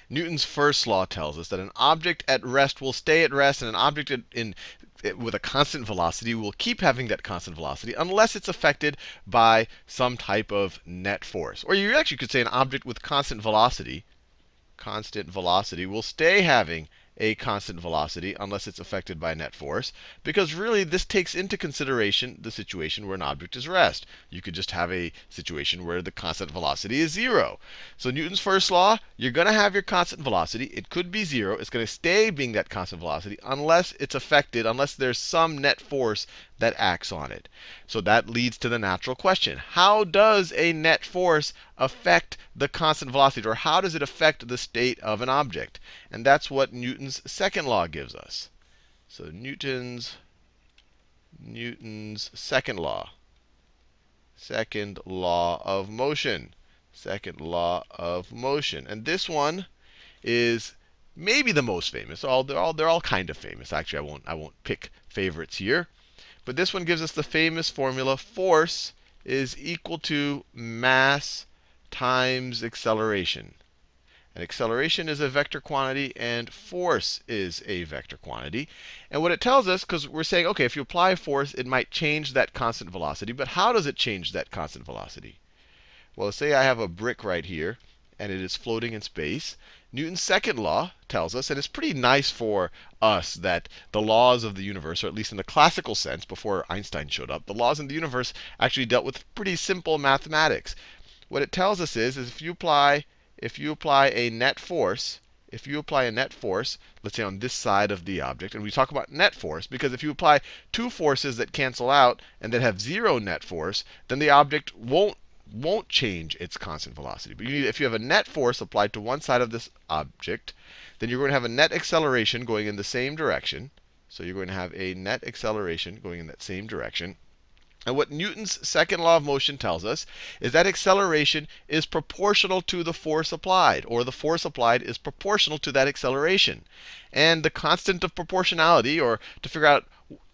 Newton's first law tells us that an object at rest will stay at rest, and an object with a constant velocity will keep having that constant velocity unless it's affected by some type of net force. Or you actually could say an object with constant velocity will stay having a constant velocity unless it's affected by net force, because really this takes into consideration the situation where an object is rest. You could just have a situation where the constant velocity is 0. So Newton's first law, you're going to have your constant velocity. It could be 0. It's going to stay being that constant velocity unless it's affected, unless there's some net force that acts on it. So that leads to the natural question. How does a net force affect the constant velocity, or how does it affect the state of an object? And that's what Newton's second law gives us. So Newton's second law of motion. Second law of motion. And this one is maybe the most famous. They're all kind of famous. Actually, I won't pick favorites here. But this one gives us the famous formula: force is equal to mass times acceleration. And acceleration is a vector quantity, and force is a vector quantity. And what it tells us, because we're saying, OK, if you apply force, it might change that constant velocity. But how does it change that constant velocity? Well, say I have a brick right here, and it is floating in space. Newton's second law tells us, and it's pretty nice for us that the laws of the universe, or at least in the classical sense before Einstein showed up, the laws in the universe actually dealt with pretty simple mathematics. What it tells us is if you apply a net force, let's say on this side of the object, and we talk about net force because if you apply two forces that cancel out and that have 0 net force, then the object won't change its constant velocity. But if you have a net force applied to one side of this object, then you're going to have a net acceleration going in the same direction. So you're going to have a net acceleration going in that same direction. And what Newton's second law of motion tells us is that acceleration is proportional to the force applied, or the force applied is proportional to that acceleration. And the constant of proportionality, or to figure out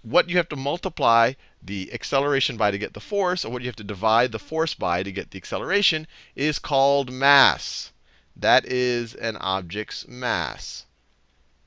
what you have to multiply the acceleration by to get the force, or what you have to divide the force by to get the acceleration, is called mass. That is an object's mass.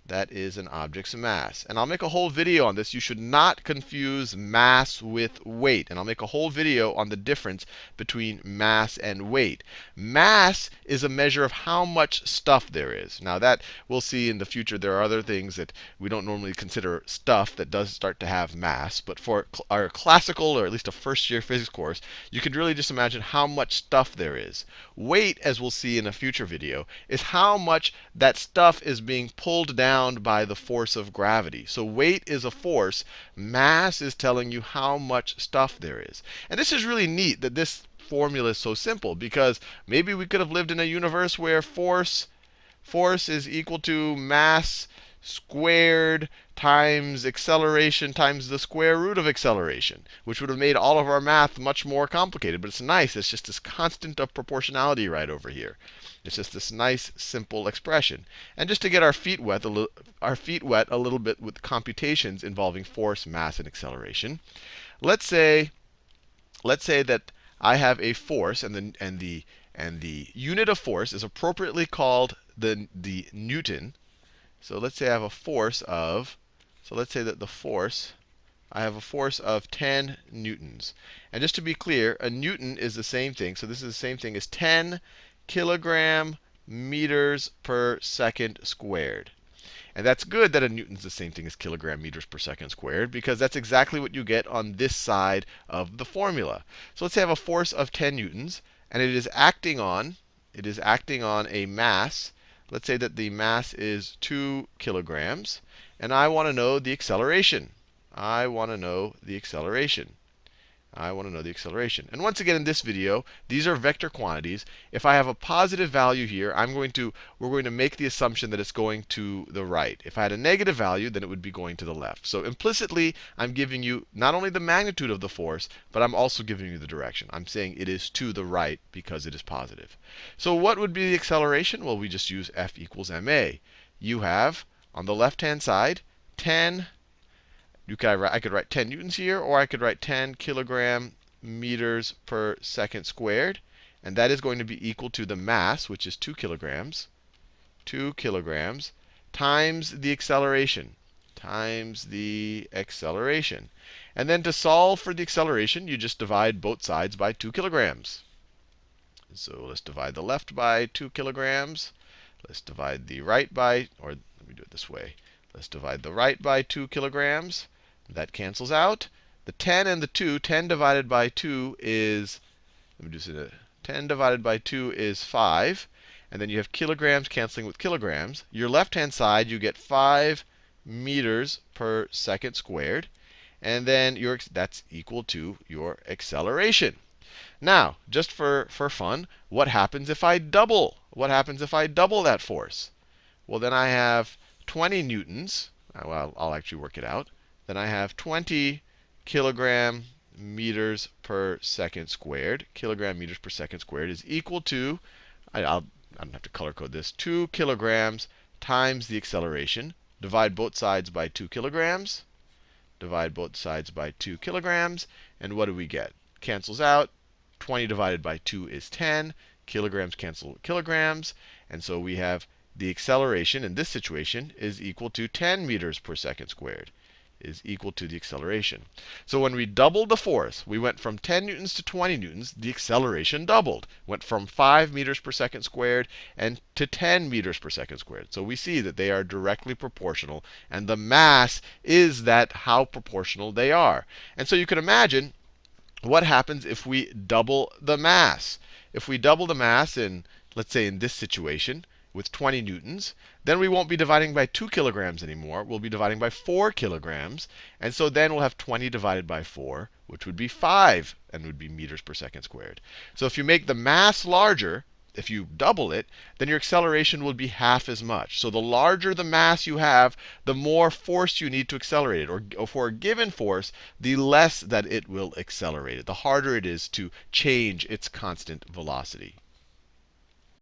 That is an object's mass. And I'll make a whole video on this. You should not confuse mass with weight. And I'll make a whole video on the difference between mass and weight. Mass is a measure of how much stuff there is. Now that we'll see in the future, there are other things that we don't normally consider stuff that does start to have mass. But for our classical, or at least a first-year physics course, you could really just imagine how much stuff there is. Weight, as we'll see in a future video, is how much that stuff is being pulled down by the force of gravity. So weight is a force. Mass is telling you how much stuff there is. And this is really neat that this formula is so simple, because maybe we could have lived in a universe where force is equal to mass squared times acceleration times the square root of acceleration, which would have made all of our math much more complicated. But it's nice. It's just this constant of proportionality right over here. It's just this nice, simple expression. And just to get our feet wet a little bit with computations involving force, mass, and acceleration, let's say that I have a force, and the unit of force is appropriately called the Newton. So let's say I have a force of, I have a force of 10 newtons. And just to be clear, a newton is the same thing. So this is the same thing as 10 kilogram meters per second squared. And that's good that a newton's the same thing as kilogram meters per second squared, because that's exactly what you get on this side of the formula. So let's say I have a force of 10 newtons, and it is acting on a mass. Let's say that the mass is 2 kilograms, and I want to know the acceleration. And once again, in this video, these are vector quantities. If I have a positive value here, we're going to make the assumption that it's going to the right. If I had a negative value, then it would be going to the left. So implicitly, I'm giving you not only the magnitude of the force, but I'm also giving you the direction. I'm saying it is to the right because it is positive. So what would be the acceleration? Well, we just use F equals ma. You have, on the left-hand side, 10. I could write 10 newtons here, or I could write 10 kilogram meters per second squared. And that is going to be equal to the mass, which is 2 kilograms, 2 kilograms times the acceleration. Times the acceleration. And then to solve for the acceleration, you just divide both sides by 2 kilograms. So let's divide the left by 2 kilograms. Let's divide the right by, or let me do it this way. Let's divide the right by 2 kilograms. That cancels out. The 10 and the 2, 10 divided by 2 is, let me do this, 10 divided by 2 is 5. And then you have kilograms canceling with kilograms. Your left-hand side, you get 5 meters per second squared. And then that's equal to your acceleration. Now, just for fun, what happens if I double? What happens if I double that force? Well, then I have 20 newtons. Well, I'll actually work it out. Then I have 20 kilogram meters per second squared. Kilogram meters per second squared is equal to, I don't have to color code this, 2 kilograms times the acceleration. Divide both sides by 2 kilograms. Divide both sides by 2 kilograms. And what do we get? Cancels out. 20 divided by 2 is 10. Kilograms cancel with kilograms. And so we have the acceleration in this situation is equal to 10 meters per second squared. Is equal to the acceleration. So when we doubled the force, we went from 10 newtons to 20 newtons. The acceleration doubled. Went from 5 meters per second squared and to 10 meters per second squared. So we see that they are directly proportional. And the mass is that how proportional they are. And so you can imagine what happens if we double the mass. If we double the mass in, let's say, in this situation with 20 newtons, then we won't be dividing by 2 kilograms anymore. We'll be dividing by 4 kilograms. And so then we'll have 20 divided by 4, which would be 5, and would be meters per second squared. So if you make the mass larger, if you double it, then your acceleration will be half as much. So the larger the mass you have, the more force you need to accelerate it. Or for a given force, the less that it will accelerate it. The harder it is to change its constant velocity.